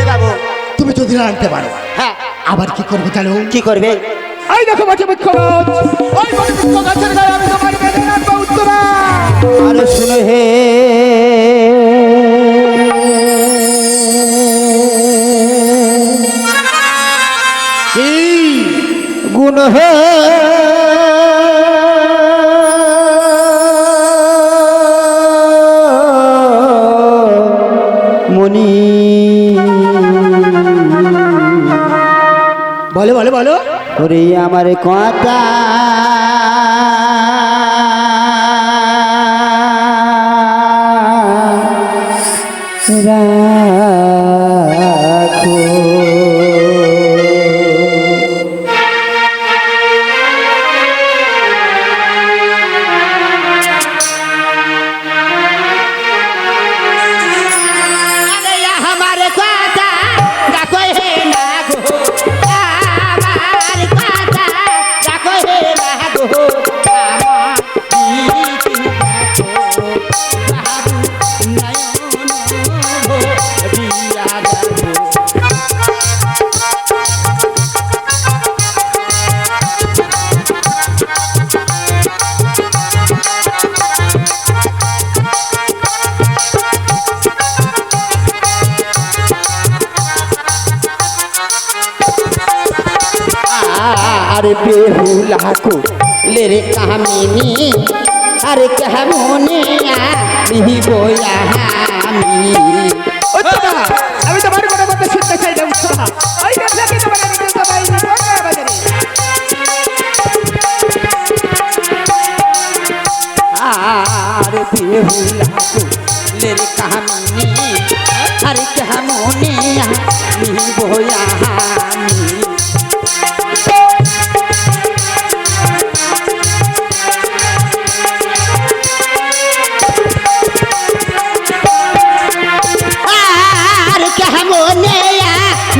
বাবু তুমি যদি না আনতে পারো হ্যাঁ আবার কি করবে জানো? কি করবে? এই দেখো বটে বৃক্ষ গাছ, ওই বটে বৃক্ষ গাছের গায়ে আমি তোমার বেঁধে রাখবো উত্তরা। আরে শুনো হে কি গুণ হে মনি বলো বলো বলো। ওরে আমার কথা রাখো अरे बेहुला को ले रे कामिनी अरे क्या मोनिया नहीं बोया हामी উত্তরা, আমি তোমার কথা বলতে শুনতে চাই না উত্তরা। ওই গাছটাকে তোমার আমি দিতে পারি না, কোথায় বাজারে? अरे बेहुला को ले रे कामिनी अरे क्या मोनिया नहीं बोया हामी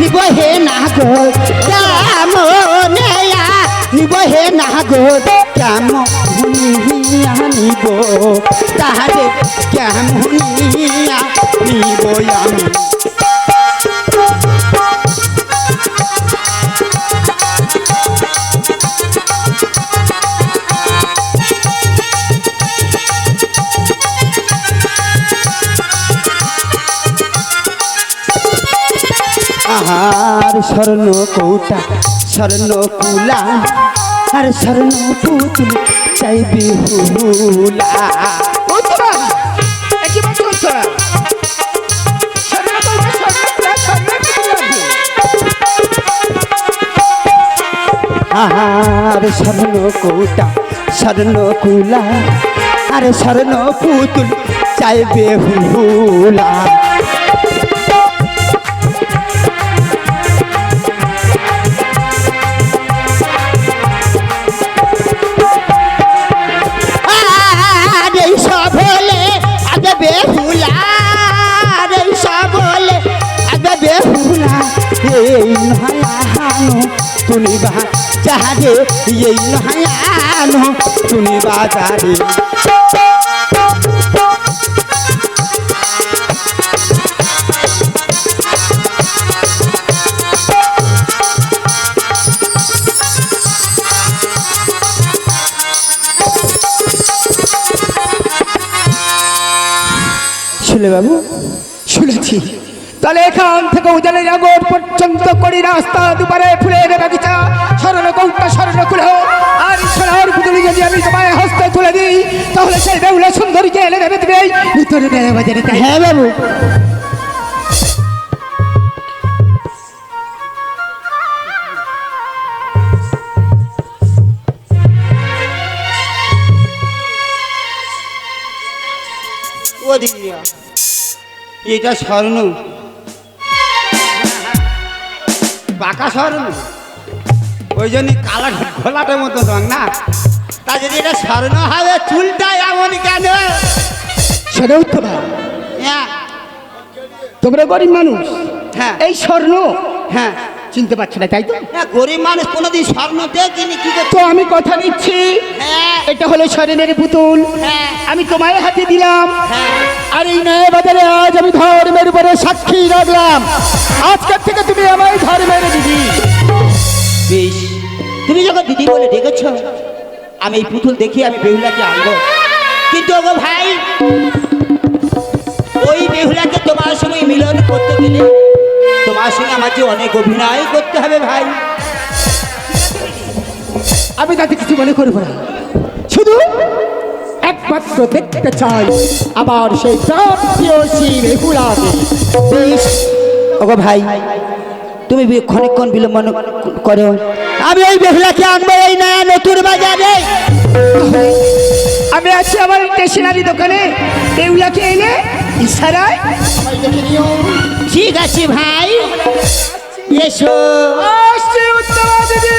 নিবহে না গো কেমনেয়া নিবহে না গো কেমনিয়া নিব তাহারে কেমনিয়া নিব আমি आहार स्वर्ण कौटा स्वर्ण कुला हर स्वर्ण पुतुल चाই বিহুলা উত্তরা, একই বলছো উত্তরা। স্বর্ণ কৌটা, স্বর্ণ কুলা, স্বর্ণ পুতুল। आहार स्वर्ण कौटा स्वर्ण कुला हर स्वर्ण पुतुल चाই বিহুলা तुनी बाजारे ये नहायानो तुनी बाजारे শুনলে বাবু? শুনেছি। তাহলে এখান থেকে উজানের আগর পর্যন্ত করি রাস্তা, দুপারে ফুলের বাগিচা, স্বর্ণ কৌটা, স্বর্ণ কুলো আর সোনার পুতুলি যদি আমি তোমায় হস্তে তুলে দিই, তাহলে সেই বেহুলা সুন্দরীকে এনে দেবে তুমি এই উত্তরে বেড়ে বাজারে। হ্যাঁ বাবু। ও দিদি এটা স্বর্ণ পাকা স্বর্ণ ওই জন্য কালা ঘোলাটার মতো রং না তা যদি এটা স্বর্ণ হবে চুলটা এমন কেন সেটা উত্তরা, হ্যাঁ তোমরা গরিব মানুষ, হ্যাঁ এই স্বর্ণ হ্যাঁ চিনতে পারছি না তাই তো? না, গরিব মানুষ কোনোদিন স্বর্ণ দেখিনি, কি করছো? তো আমি কথা দিচ্ছি হ্যাঁ এটা হলো স্বর্ণের পুতুল, হ্যাঁ আমি তোমার হাতে দিলাম। হ্যাঁ। আর এই নয় বাজারে আজ আমি ধর্মের উপরে সাক্ষী রাখলাম, আজকের থেকে তুমি আমার ধর্মের দিদি। বেশ, তুমি যখন দিদি বলে ডেকেছ, আমি এই পুতুল দেখি আমি বেহুলাকে আনবো। কিন্তু ওগো ভাই, ওই বেহুলাকে তোমার সঙ্গে মিলন করতে গেলে তোমার সঙ্গে আমার যে অনেক অভিনয় করতে হবে ভাই। আমি তাতে কিছু মনে করবো না, শুধু একমাত্র দেখতে চাই আবার সেই প্রাপ্তিয়সী বেহুলাকে। বেশ, ওগো ভাই, তুমি ক্ষণিকক্ষণ বিলম্ব করো, আমি ওই বেহুলাকে আনবো এই নয়া নতুন বাজারে। আমি আছি আমার স্টেশনারি দোকানে, বেহুলাকে এনে ইশারায় আমায় দেখে নিও। ঠিক আছে ভাই, এসো। আসছে উত্তরা দিদি।